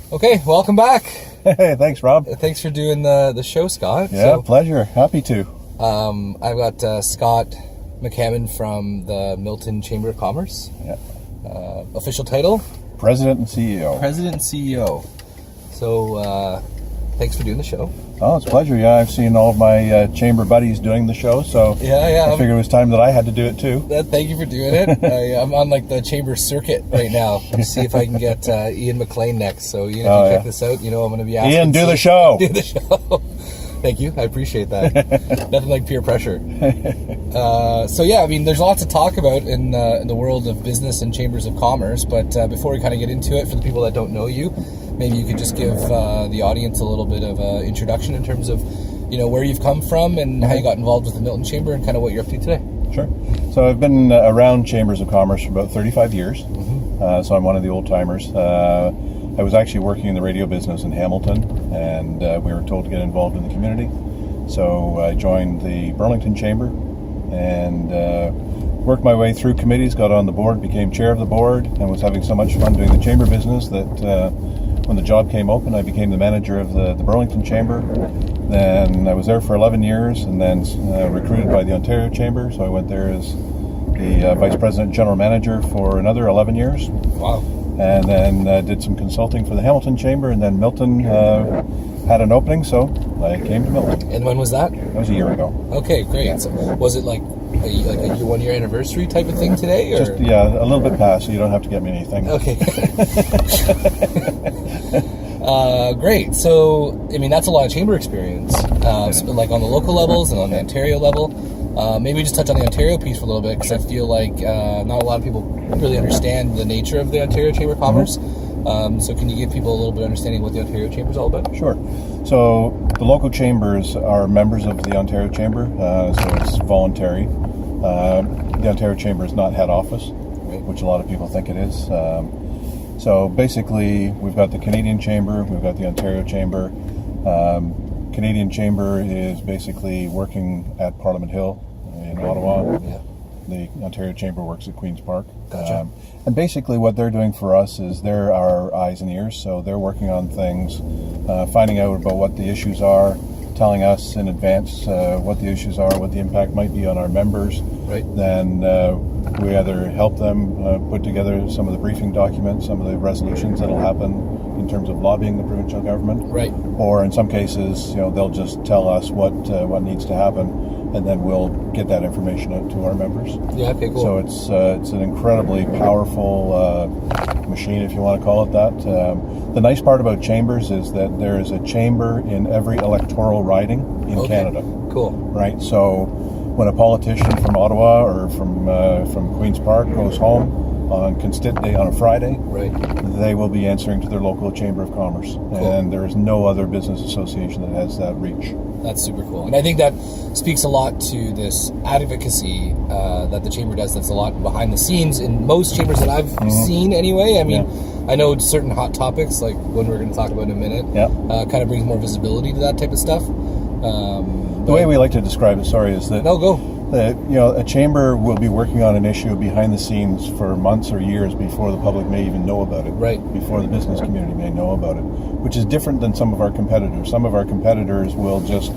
Okay, welcome back. Hey, thanks, Rob. Thanks for doing the show, Scott. Yeah, pleasure. Happy to. I've got Scott McCammon from the Milton Chamber of Commerce. Yeah. Official title? President and CEO. President and CEO. So, thanks for doing the show. Oh, it's a pleasure. Yeah, I've seen all of my chamber buddies doing the show, so Yeah. I figured it was time that I had to do it too. Thank you for doing it. I'm on like the chamber circuit right now. Let's see if I can get Ian McLean next. So, Ian, if you check this out, you know I'm going to be asking. Ian, do the show. Do the show. Thank you. I appreciate that. Nothing like peer pressure. So yeah, I mean, there's lots to talk about in the world of business and chambers of commerce. But before we kind of get into it, for the people that don't know you, maybe you could just give the audience a little bit of an introduction in terms of, you know, where you've come from and how you got involved with the Milton Chamber and kind of what you're up to today. Sure. So I've been around chambers of commerce for about 35 years. So I'm one of the old timers. I was actually working in the radio business in Hamilton, and we were told to get involved in the community. So I joined the Burlington Chamber and worked my way through committees, got on the board, became chair of the board, and was having so much fun doing the chamber business that when the job came open, I became the manager of the Burlington Chamber. Then I was there for 11 years and then recruited by the Ontario Chamber, so I went there as the Vice President General Manager for another 11 years. Wow. And then did some consulting for the Hamilton Chamber, and then Milton had an opening, so I came to Milton. And when was that? That was a year ago. Okay, great. So was it like a 1 year anniversary type of thing today? Or? Just, a little bit past, so you don't have to get me anything. Okay. Great. So, I mean, that's a lot of chamber experience, like on the local levels and on the Ontario level. Maybe just touch on the Ontario piece for a little bit, because I feel like not a lot of people really understand the nature of the Ontario Chamber of Commerce. So can you give people a little bit of understanding of what the Ontario Chamber is all about? Sure. So the local chambers are members of the Ontario Chamber, so it's voluntary. The Ontario Chamber is not head office, which a lot of people think it is. So basically, we've got the Canadian Chamber, we've got the Ontario Chamber. Canadian Chamber is basically working at Parliament Hill in Ottawa. Yeah. The Ontario Chamber works at Queen's Park. Gotcha. And basically what they're doing for us is they're our eyes and ears, so they're working on things, finding out about what the issues are, telling us in advance what the issues are, what the impact might be on our members. Right. Then we either help them put together some of the briefing documents, some of the resolutions that'll happen in terms of lobbying the provincial government. Right. Or in some cases, they'll just tell us what needs to happen, and then we'll get that information out to our members. Yeah, okay, cool. So it's an incredibly powerful machine, if you want to call it that. The nice part about chambers is that there is a chamber in every electoral riding in Canada. Cool. Right. So when a politician from Ottawa or from Queen's Park goes home on Constit Day on a Friday, right, they will be answering to their local Chamber of Commerce. Cool. And there is no other business association that has that reach. That's super cool. And I think that speaks a lot to this advocacy that the Chamber does that's a lot behind the scenes in most chambers that I've seen anyway. I mean, I know certain hot topics, like one we're going to talk about in a minute, kind of brings more visibility to that type of stuff. The way we like to describe it, is that... No, go. A chamber will be working on an issue behind the scenes for months or years before the public may even know about it. Right. Before the business community may know about it, which is different than some of our competitors. Some of our competitors will just,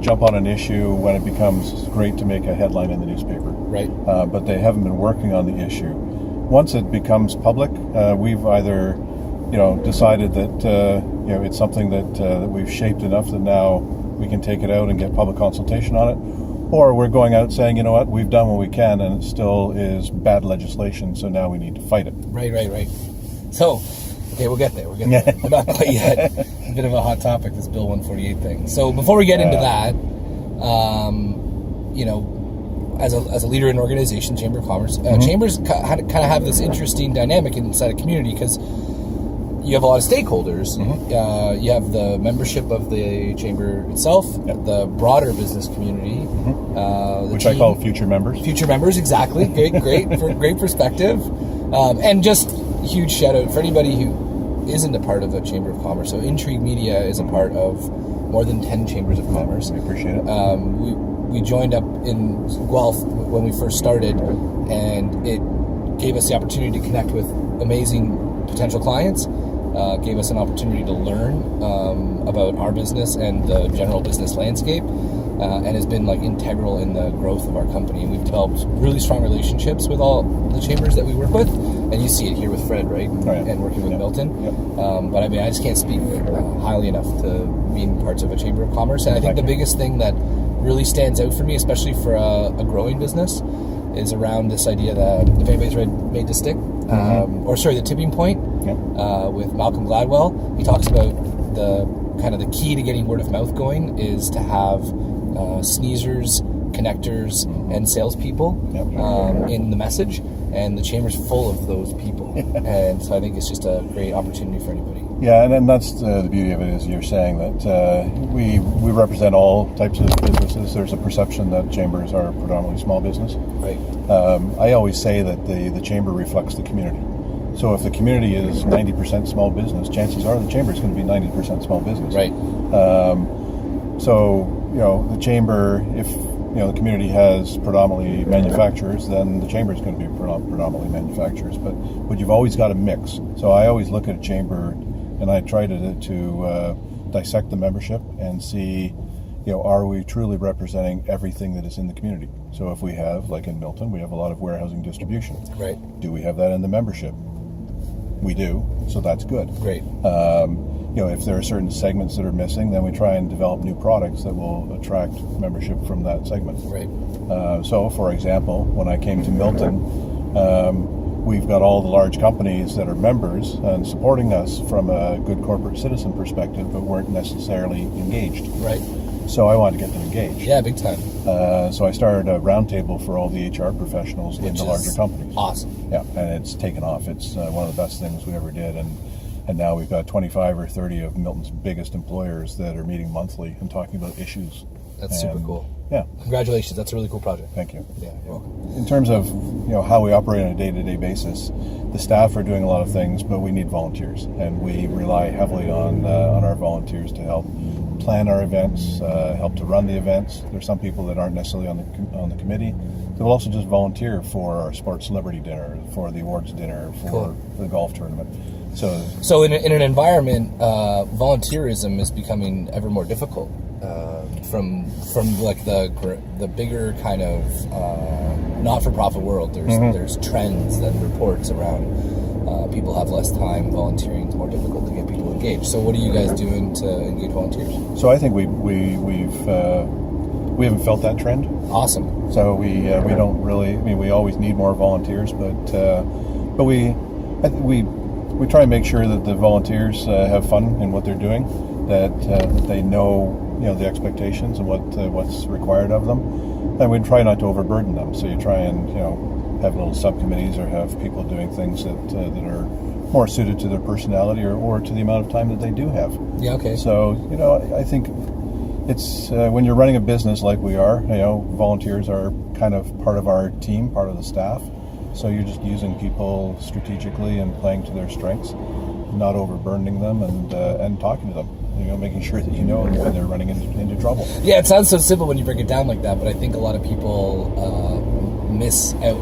jump on an issue when it becomes great to make a headline in the newspaper. Right. But they haven't been working on the issue. Once it becomes public, we've either, decided that, it's something that we've shaped enough that now we can take it out and get public consultation on it. Or we're going out saying, you know what, we've done what we can, and it still is bad legislation, so now we need to fight it. Right. So, okay, we'll get there. We're not quite yet. A bit of a hot topic, this Bill 148 thing. So before we get into that, as a leader in an organization, Chamber of Commerce, chambers kind of have this interesting dynamic inside a community, because you have a lot of stakeholders. You have the membership of the chamber itself, the broader business community, which I call future members. Future members, exactly. Great perspective. And just huge shout out for anybody who isn't a part of a Chamber of Commerce. So Intrigue Media is a part of more than 10 chambers of commerce. I appreciate it. We joined up in Guelph when we first started, and it gave us the opportunity to connect with amazing potential clients. gave us an opportunity to learn about our business and the general business landscape, and has been like integral in the growth of our company. And we've developed really strong relationships with all the chambers that we work with, and you see it here with Fred, right? Right. And working with Milton. Yep. But I mean, I just can't speak highly enough to being parts of a chamber of commerce. And I think the biggest thing that really stands out for me, especially for a growing business, is around this idea that, if anybody's read Made to Stick, the Tipping Point, with Malcolm Gladwell, he talks about the kind of the key to getting word of mouth going is to have sneezers, connectors, and salespeople in the message, and the chamber's full of those people. And so I think it's just a great opportunity for anybody. Yeah, and the beauty of it is you're saying that we represent all types of businesses. There's a perception that chambers are predominantly small business. Right. I always say that the chamber reflects the community. So if the community is 90% small business, chances are the chamber is going to be 90% small business. Right. So the chamber, if the community has predominantly manufacturers, then the chamber is going to be predominantly manufacturers. But you've always got a mix. So I always look at a chamber, and I try to dissect the membership and see, are we truly representing everything that is in the community? So if we have, like in Milton, we have a lot of warehousing distribution. Right. Do we have that in the membership? We do, so that's good. Great. If there are certain segments that are missing, then we try and develop new products that will attract membership from that segment. Right. So, for example, when I came to Milton, we've got all the large companies that are members and supporting us from a good corporate citizen perspective, but weren't necessarily engaged. Right. So I wanted to get them engaged. Yeah, big time. So I started a roundtable for all the HR professionals in the larger companies. Awesome. Yeah, and it's taken off. It's one of the best things we ever did, and now we've got 25 or 30 of Milton's biggest employers that are meeting monthly and talking about issues. That's super cool. Yeah. Congratulations. That's a really cool project. Thank you. Yeah, you're welcome. In terms of how we operate on a day-to-day basis, the staff are doing a lot of things, but we need volunteers, and we rely heavily on our volunteers to help plan our events, help to run the events. There's some people that aren't necessarily on the committee. They will also just volunteer for our sports celebrity dinner, for the awards dinner, for the golf tournament. So in an environment, volunteerism is becoming ever more difficult. From like the bigger kind of not-for-profit world, there's trends and reports around people have less time volunteering. It's more difficult to get people engaged. So what are you guys doing to engage volunteers? So I think we haven't felt that trend. Awesome. So we don't really. I mean, we always need more volunteers, but we try and make sure that the volunteers have fun in what they're doing, that they know the expectations and what's required of them, and we try not to overburden them. So you try and have little subcommittees or have people doing things that are more suited to their personality or to the amount of time that they do have. Yeah. Okay. So I think it's when you're running a business like we are, volunteers are kind of part of our team, part of the staff. So you're just using people strategically and playing to their strengths, not overburdening them and talking to them. Making sure that when they're running into trouble. Yeah, it sounds so simple when you break it down like that, but I think a lot of people miss out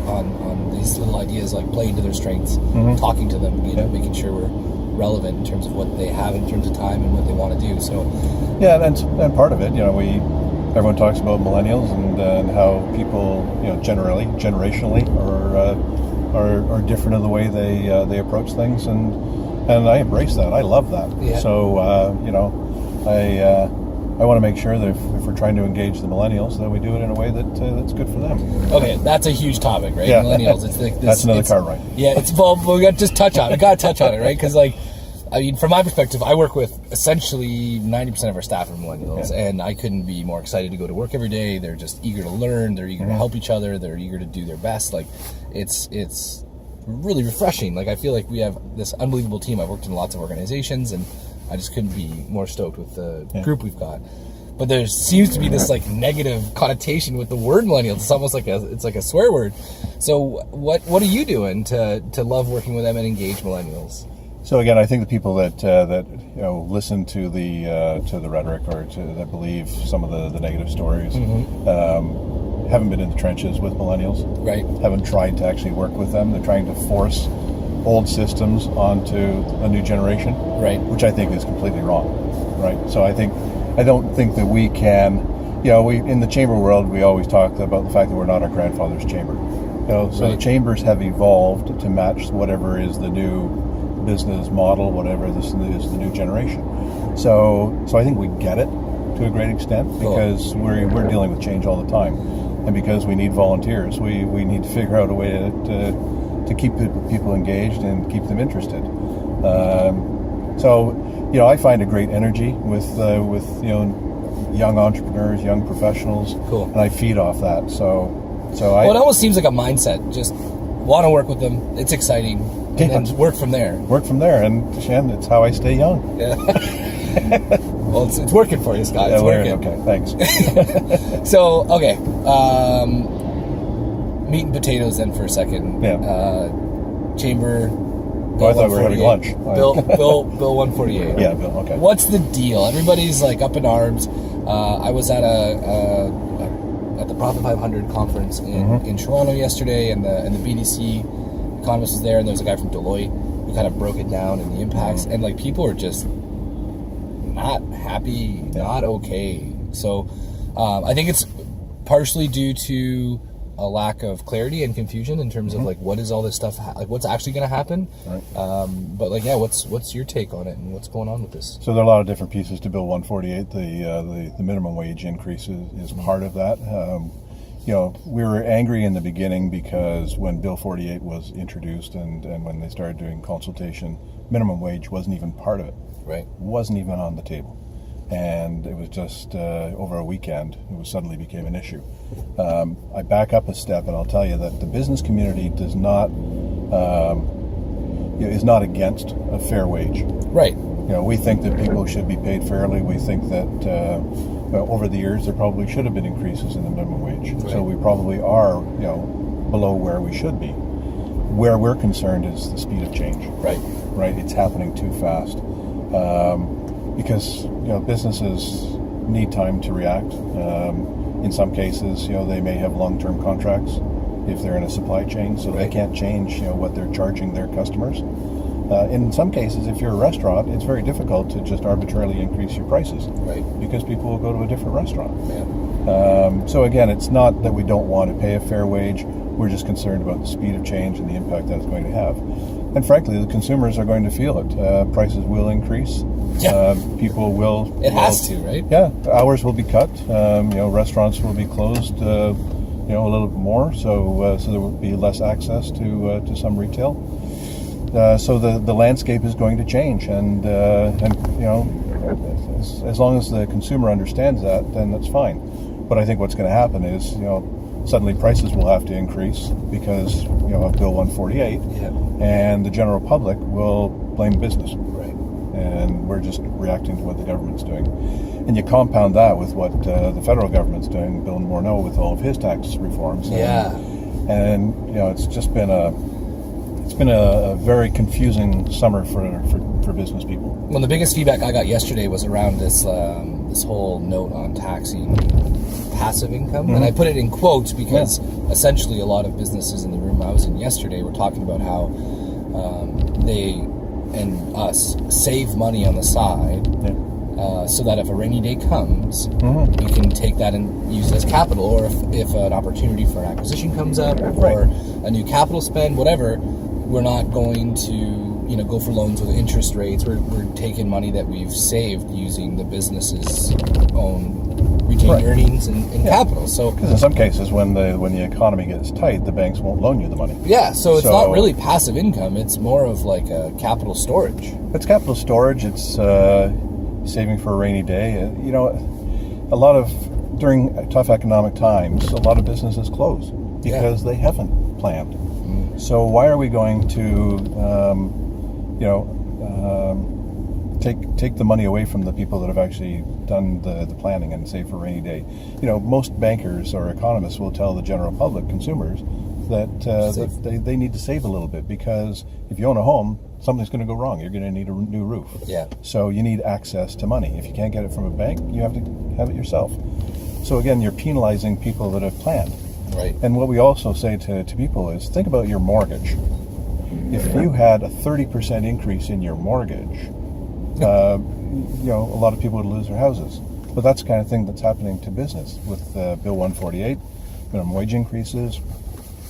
on these little ideas, like playing to their strengths, talking to them, making sure we're relevant in terms of what they have in terms of time and what they want to do. So yeah, and part of it, everyone talks about millennials and how people, generationally are different in the way they approach things, and I embrace that. I love that. Yeah. So I want to make sure that if we're trying to engage the millennials, that we do it in a way that's good for them. Okay, that's a huge topic, right? Yeah. Millennials. It's like this. That's another car ride. Yeah, we got to just touch on it. We got to touch on it, right? Because from my perspective, I work with essentially 90% of our staff are millennials, and I couldn't be more excited to go to work every day. They're just eager to learn. They're eager to help each other. They're eager to do their best. It's really refreshing. I feel like we have this unbelievable team. I've worked in lots of organizations, and I just couldn't be more stoked with the group we've got. But there seems to be this negative connotation with the word millennials. It's almost like a swear word. So what are you doing to love working with them and engage millennials? So again, I think the people that listen to the rhetoric or that believe some of the negative stories haven't been in the trenches with millennials. Right. Haven't tried to actually work with them. They're trying to force old systems onto a new generation, Right. which I think is completely wrong, right? So I don't think that we can, we in the chamber world, we always talk about the fact that we're not our grandfather's chamber. So Right. the chambers have evolved to match whatever is the new business model, whatever this is the new generation. So I think we get it to a great extent because we're dealing with change all the time, and because we need volunteers, we need to figure out a way to keep people engaged and keep them interested. So I find a great energy with young entrepreneurs, young professionals, Cool. and I feed off that. So Well, it almost seems like a mindset. Just want to work with them. It's exciting. And then work from there. and Shan, it's how I stay young. Yeah. Well, it's working for you, Scott. It's working. Okay, thanks. So, okay. Meat and potatoes then for a second. Yeah. Chamber. Oh, I thought we were having lunch. Bill 148. Yeah, Bill, okay. What's the deal? Everybody's like up in arms. I was at at the Profit 500 conference in Toronto yesterday, and the BDC economist was there, and there was a guy from Deloitte who kind of broke it down and the impacts, and like people are just not happy, not okay. So I think it's partially due to a lack of clarity and confusion in terms of like what is all this stuff like what's actually going to happen, right. But like what's your take on it and what's going on with this? So there are a lot of different pieces to Bill 148. The minimum wage increase is part of that. We were angry in the beginning because when Bill 48 was introduced and when they started doing consultation, minimum wage wasn't even part of it. Right. Wasn't even on the table. And it was just over a weekend, it suddenly became an issue. I back up a step and I'll tell you that the business community is not against a fair wage. Right. We think that people should be paid fairly. We think that over the years there probably should have been increases in the minimum wage. Right. So we probably are, below where we should be. Where we're concerned is the speed of change. Right. Right. It's happening too fast. Because businesses need time to react. In some cases, they may have long-term contracts if they're in a supply chain, so they can't change what they're charging their customers. In some cases, if you're a restaurant, it's very difficult to just arbitrarily increase your prices, Right. because people will go to a different restaurant. Yeah. So again, it's not that we don't want to pay a fair wage. We're just concerned about the speed of change and the impact that it's going to have. And frankly, the consumers are going to feel it. Prices will increase. Yeah. People will. It has to, right? Yeah, hours will be cut. Restaurants will be closed. A little bit more, so there will be less access to some retail. So the landscape is going to change, and as long as the consumer understands that, then that's fine. But I think what's going to happen is suddenly prices will have to increase because of Bill 148, and the general public will blame business. Right. And we're just reacting to what the government's doing. And you compound that with what the federal government's doing, Bill Morneau with all of his tax reforms. And it's just been a very confusing summer for business people. Well, the biggest feedback I got yesterday was around this whole note on taxing passive income, and I put it in quotes because essentially a lot of businesses in the room I was in yesterday were talking about how they and us save money on the side, so that if a rainy day comes, we can take that and use it as capital, or if an opportunity for an acquisition comes up, or a new capital spend, whatever, we're not going to go for loans with interest rates. We're taking money that we've saved using the business's own retained earnings and capital. So, because in some cases, when the economy gets tight, the banks won't loan you the money. Yeah, so it's not really passive income. It's more of like a capital storage. It's capital storage. It's saving for a rainy day. A lot of during tough economic times, a lot of businesses close because they haven't planned. So why are we going to, take the money away from the people that have actually done the planning and save for a rainy day? Most bankers or economists will tell the general public, consumers, that they need to save a little bit, because if you own a home, something's going to go wrong. You're going to need a new roof. Yeah. So you need access to money. If you can't get it from a bank, you have to have it yourself. So again, you're penalizing people that have planned. Right. And what we also say to people is, think about your mortgage. if you had a 30% increase in your mortgage, a lot of people would lose their houses. But that's the kind of thing that's happening to business with Bill 148, minimum wage increases,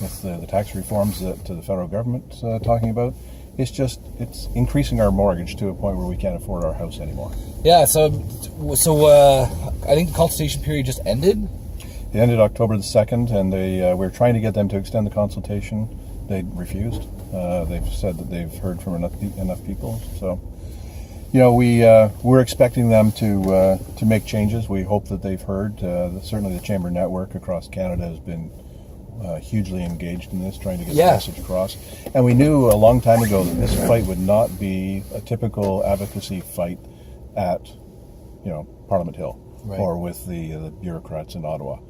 with the tax reforms that the federal government's talking about. It's increasing our mortgage to a point where we can't afford our house anymore. Yeah, so I think the consultation period just ended. It ended October the 2nd, and we were trying to get them to extend the consultation. They refused. They've said that they've heard from enough people. So, we're expecting them to make changes. We hope that they've heard. Certainly the Chamber Network across Canada has been hugely engaged in this, trying to get the message across. And we knew a long time ago that this fight would not be a typical advocacy fight at, Parliament Hill or with the bureaucrats in Ottawa.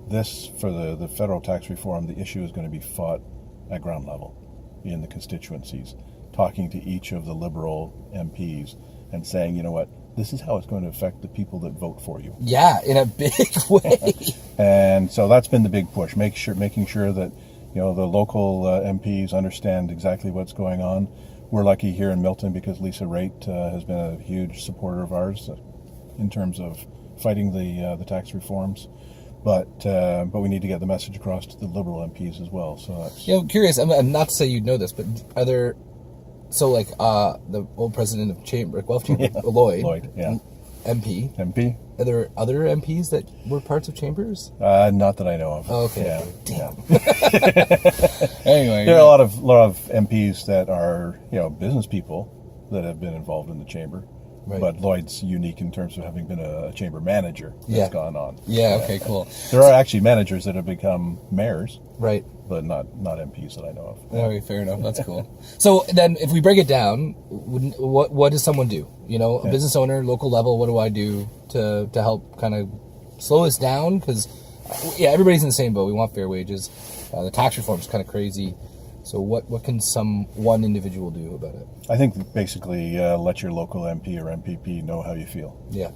This, for the federal tax reform, the issue is going to be fought at ground level in the constituencies, talking to each of the Liberal MPs and saying, you know what, this is how it's going to affect the people that vote for you. Yeah, in a big way. And so that's been the big push, making sure that the local MPs understand exactly what's going on. We're lucky here in Milton because Lisa Raitt has been a huge supporter of ours in terms of fighting the tax reforms. But we need to get the message across to the Liberal MPs as well. So that's... I'm curious. I'm not to say you know this, but are there... So, the old president of Guelph Chamber, Lloyd, yeah. MP. Are there other MPs that were parts of Chambers? Not that I know of. Oh, okay. Yeah. Damn. Anyway, there are a lot of MPs that are business people that have been involved in the chamber. Right. But Lloyd's unique in terms of having been a chamber manager that's gone on. Yeah, okay, cool. There are actually managers that have become mayors. Right. But not MPs that I know of. Okay, fair enough. That's cool. So then if we break it down, what does someone do? A business owner, local level, what do I do to help kind of slow this down? Because, everybody's in the same boat. We want fair wages. The tax reform is kind of crazy. So what can one individual do about it? I think basically let your local MP or MPP know how you feel. Yeah.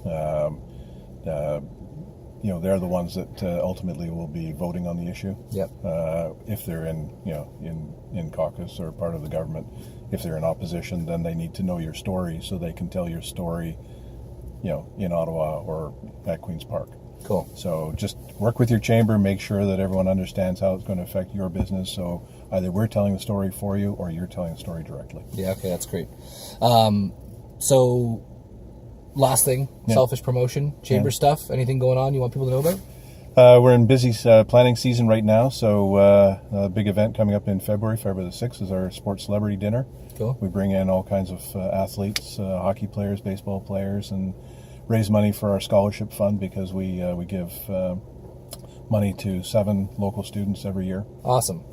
They're the ones that ultimately will be voting on the issue. Yep. If they're in caucus or part of the government, if they're in opposition, then they need to know your story so they can tell your story, in Ottawa or at Queen's Park. Cool. So just work with your chamber, make sure that everyone understands how it's going to affect your business. So either we're telling the story for you or you're telling the story directly. Yeah, okay, that's great. So last thing, selfish promotion, chamber stuff, anything going on you want people to know about? We're in busy planning season right now, so a big event coming up in February the 6th is our sports celebrity dinner. Cool. We bring in all kinds of athletes, hockey players, baseball players, and raise money for our scholarship fund because we give money to 7 local students every year. Awesome.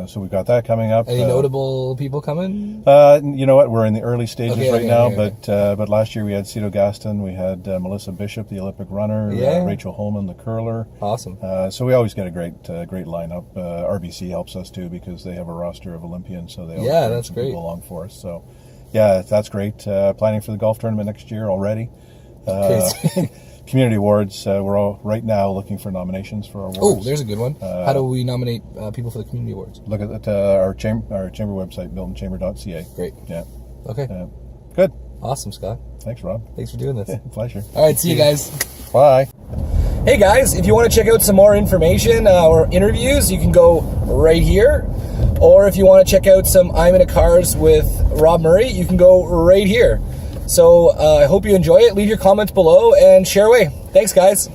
So we've got that coming up. Any notable people coming? You know what? We're in the early stages now, okay. But last year we had Cito Gaston, we had Melissa Bishop, the Olympic runner, Rachel Holman, the curler. Awesome. So we always get a great lineup. RBC helps us too because they have a roster of Olympians, so they always bring some people along for us. So that's great. Planning for the golf tournament next year already. Community awards, we're all right now looking for nominations for our awards. Oh, there's a good one. How do we nominate people for the community awards? Look at our chamber website, miltonchamber.ca. Great. Yeah. Okay. Good. Awesome, Scott. Thanks, Rob. Thanks for doing this. Pleasure. All right, see you guys. Bye. Hey guys, if you want to check out some more information or interviews, you can go right here. Or if you want to check out some I'm in a Cars with Rob Murray, you can go right here. So I hope you enjoy it. Leave your comments below and share away. Thanks, guys.